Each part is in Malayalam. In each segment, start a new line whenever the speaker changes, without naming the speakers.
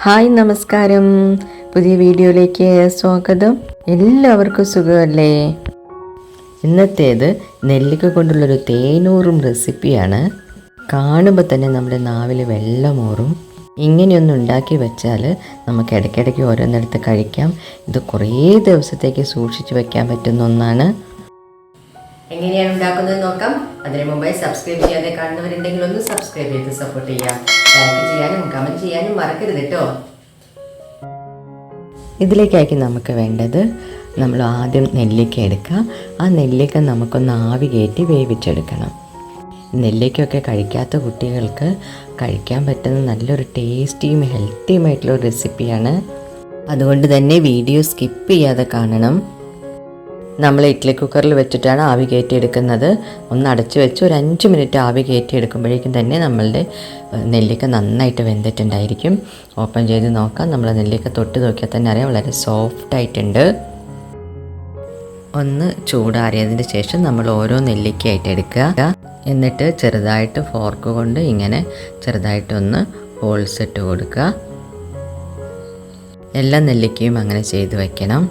ഹായ് നമസ്കാരം, പുതിയ വീഡിയോയിലേക്ക് സ്വാഗതം. എല്ലാവർക്കും സുഖമല്ലേ? ഇന്നത്തേത് നെല്ലിക്ക കൊണ്ടുള്ളൊരു തേനൂറും റെസിപ്പിയാണ്. കാണുമ്പോൾ തന്നെ നമ്മുടെ നാവിൽ വെള്ളമൂറും. ഇങ്ങനെയൊന്നും ഉണ്ടാക്കി വെച്ചാൽ നമുക്ക് ഇടയ്ക്കിടയ്ക്ക് ഓരോന്നെടുത്ത് കഴിക്കാം. ഇത് കുറേ ദിവസത്തേക്ക് സൂക്ഷിച്ച് വെക്കാൻ പറ്റുന്ന ഒന്നാണ്. എങ്ങനെയാണ് ഉണ്ടാക്കുന്നത് നോക്കാം. അതിന് മുമ്പായി സബ്സ്ക്രൈബ് ചെയ്യാതെ കാണുന്നവരുണ്ടെങ്കിൽ ഒന്ന് സബ്സ്ക്രൈബ് ചെയ്ത് സപ്പോർട്ട് ചെയ്യാം. ലൈക്ക് ചെയ്യാനും കമൻറ്റ് ചെയ്യാനും മറക്കരുത് കേട്ടോ. ഇതിലേക്കായിരിക്കും നമുക്ക് വേണ്ടത്, നമ്മൾ ആദ്യം നെല്ലിക്ക എടുക്കുക. ആ നെല്ലിക്ക നമുക്കൊന്ന് ആവി കയറ്റി വേവിച്ചെടുക്കണം. നെല്ലിക്കയൊക്കെ കഴിക്കാത്ത കുട്ടികൾക്ക് കഴിക്കാൻ പറ്റുന്ന നല്ലൊരു ടേസ്റ്റിയും ഹെൽത്തിയുമായിട്ടുള്ള റെസിപ്പിയാണ്. അതുകൊണ്ട് തന്നെ വീഡിയോ സ്കിപ്പ് ചെയ്യാതെ കാണണം. നമ്മൾ ഇഡ്ഡലി കുക്കറിൽ വെച്ചിട്ടാണ് ആവി കയറ്റിയെടുക്കുന്നത്. ഒന്ന് അടച്ചു വെച്ച് ഒരു 5 മിനിറ്റ് ആവി കയറ്റിയെടുക്കുമ്പോഴേക്കും തന്നെ നമ്മളുടെ നെല്ലിക്ക നന്നായിട്ട് വെന്തിട്ടുണ്ടായിരിക്കും. ഓപ്പൺ ചെയ്ത് നോക്കാം. നമ്മൾ നെല്ലിക്ക തൊട്ട് നോക്കിയാൽ തന്നെ അറിയാം, വളരെ സോഫ്റ്റായിട്ടുണ്ട്. ഒന്ന് ചൂടാറിയതിന് ശേഷം നമ്മൾ ഓരോ നെല്ലിക്കയായിട്ട് എടുക്കുക. എന്നിട്ട് ചെറുതായിട്ട് ഫോർക്ക് കൊണ്ട് ഇങ്ങനെ ചെറുതായിട്ടൊന്ന് ഹോൾസ് ഇട്ട് കൊടുക്കുക. എല്ലാ നെല്ലിക്കയും അങ്ങനെ ചെയ്ത് വയ്ക്കണം.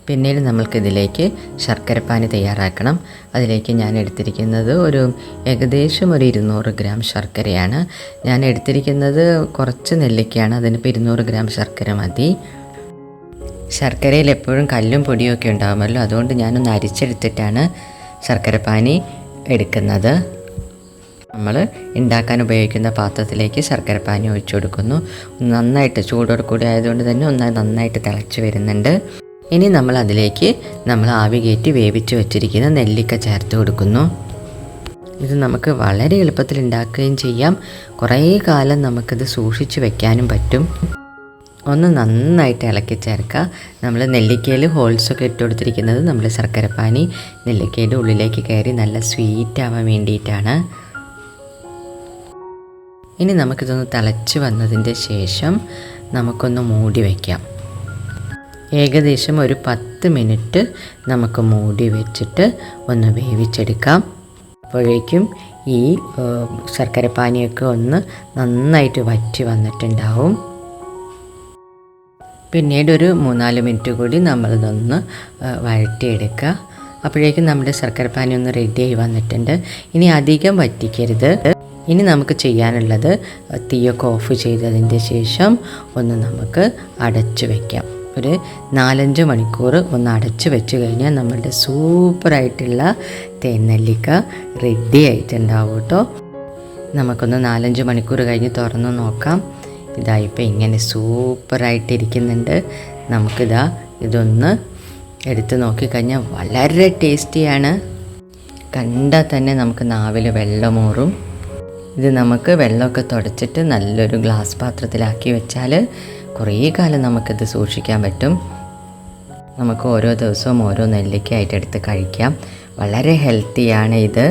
പിന്നീട് നമ്മൾക്കിതിലേക്ക് ശർക്കരപ്പാനി തയ്യാറാക്കണം. അതിലേക്ക് ഞാൻ എടുത്തിരിക്കുന്നത് ഏകദേശം ഒരു 200 ഗ്രാം ശർക്കരയാണ്. ഞാൻ എടുത്തിരിക്കുന്നത് കുറച്ച് നെല്ലിക്കയാണ്, അതിനിപ്പോൾ 200 ഗ്രാം ശർക്കര മതി. ശർക്കരയിൽ എപ്പോഴും കല്ലും പൊടിയും ഒക്കെ ഉണ്ടാകുമല്ലോ, അതുകൊണ്ട് ഞാനൊന്ന് അരിച്ചെടുത്തിട്ടാണ് ശർക്കരപ്പാനി എടുക്കുന്നത്. നമ്മൾ ഉണ്ടാക്കാൻ ഉപയോഗിക്കുന്ന പാത്രത്തിലേക്ക് ശർക്കരപ്പാനി ഒഴിച്ചു കൊടുക്കുന്നു. നന്നായിട്ട് ചൂടോട് കൂടി ആയതുകൊണ്ട് തന്നെ നന്നായിട്ട് തിളച്ച് വരുന്നുണ്ട്. ഇനി നമ്മൾ അതിലേക്ക് ആവി കയറ്റി വേവിച്ച് വെച്ചിരിക്കുന്ന നെല്ലിക്ക ചേർത്ത് കൊടുക്കുന്നു. ഇത് നമുക്ക് വളരെ എളുപ്പത്തിൽ ഉണ്ടാക്കുകയും ചെയ്യാം. കുറേ കാലം നമുക്കിത് സൂക്ഷിച്ച് വെക്കാനും പറ്റും. ഒന്ന് നന്നായിട്ട് ഇളക്കി ചേർക്കുക. നമ്മൾ നെല്ലിക്കയിൽ ഹോൾസൊക്കെ ഇട്ട് കൊടുത്തിരിക്കുന്നത് നമ്മൾ ശർക്കരപ്പാനി നെല്ലിക്കയുടെ ഉള്ളിലേക്ക് കയറി നല്ല സ്വീറ്റ് ആവാൻ വേണ്ടിയിട്ടാണ്. ഇനി നമുക്കിതൊന്ന് തിളച്ച് വന്നതിൻ്റെ ശേഷം നമുക്കൊന്ന് മൂടി വയ്ക്കാം. ഏകദേശം ഒരു 10 മിനിറ്റ് നമുക്ക് മൂടി വെച്ചിട്ട് ഒന്ന് വേവിച്ചെടുക്കാം. അപ്പോഴേക്കും ഈ ശർക്കരപ്പാനിയൊക്കെ ഒന്ന് നന്നായിട്ട് വറ്റി വന്നിട്ടുണ്ടാവും. പിന്നീട് ഒരു 3-4 മിനിറ്റ് കൂടി നമ്മളിതൊന്ന് വഴറ്റിയെടുക്കുക. അപ്പോഴേക്കും നമ്മുടെ ശർക്കരപ്പാനി ഒന്ന് റെഡിയായി വന്നിട്ടുണ്ട്. ഇനി അധികം വറ്റിക്കരുത്. ഇനി നമുക്ക് ചെയ്യാനുള്ളത് തീയൊക്കെ ഓഫ് ചെയ്തതിൻ്റെ ശേഷം ഒന്ന് നമുക്ക് അടച്ചു വയ്ക്കാം. ഒരു 4-5 മണിക്കൂർ ഒന്ന് അടച്ചു വെച്ച് കഴിഞ്ഞാൽ നമ്മളുടെ സൂപ്പറായിട്ടുള്ള തേൻ നെല്ലിക്ക റെഡി ആയിട്ടുണ്ടാവും കേട്ടോ. നമുക്കൊന്ന് 4-5 മണിക്കൂർ കഴിഞ്ഞ് തുറന്ന് നോക്കാം. ഇതായിപ്പോൾ ഇങ്ങനെ സൂപ്പറായിട്ടിരിക്കുന്നുണ്ട്. ഇതൊന്ന് എടുത്ത് നോക്കിക്കഴിഞ്ഞാൽ വളരെ ടേസ്റ്റിയാണ്. കണ്ടാൽ തന്നെ നമുക്ക് നാവിൽ വെള്ളമൂറും. ഇത് നമുക്ക് വെള്ളമൊക്കെ തുടച്ചിട്ട് നല്ലൊരു ഗ്ലാസ് പാത്രത്തിലാക്കി വെച്ചാൽ കുറേ കാലം നമുക്കിത് സൂക്ഷിക്കാൻ പറ്റും. നമുക്ക് ഓരോ ദിവസവും ഓരോ നെല്ലിക്കയായിട്ട് എടുത്ത് കഴിക്കാം. വളരെ ഹെൽത്തിയാണ് ഇത്.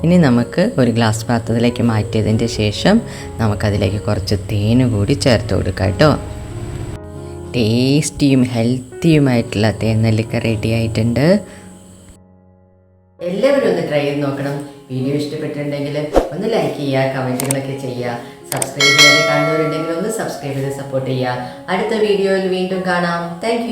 ഇനി നമുക്ക് ഒരു ഗ്ലാസ് പാത്രത്തിലേക്ക് മാറ്റിയതിൻ്റെ ശേഷം നമുക്കതിലേക്ക് കുറച്ച് തേൻ കൂടി ചേർത്ത് കൊടുക്കാം കേട്ടോ. ടേസ്റ്റിയും ഹെൽത്തിയുമായിട്ടുള്ള തേൻ നെല്ലിക്ക റെഡി ആയിട്ടുണ്ട്. എല്ലാവരും ഒന്ന് ട്രൈ ചെയ്ത് നോക്കണം. വീഡിയോ ഇഷ്ടപ്പെട്ടിട്ടുണ്ടെങ്കിൽ ഒന്ന് ലൈക്ക് ചെയ്യുക, കമൻറ്റുകളൊക്കെ ചെയ്യുക. സബ്സ്ക്രൈബ് ചെയ്യാതെ കാണുന്നവരുണ്ടെങ്കിൽ ഒന്ന് സബ്സ്ക്രൈബ് ചെയ്ത് സപ്പോർട്ട് ചെയ്യുക. അടുത്ത വീഡിയോയിൽ വീണ്ടും കാണാം. താങ്ക്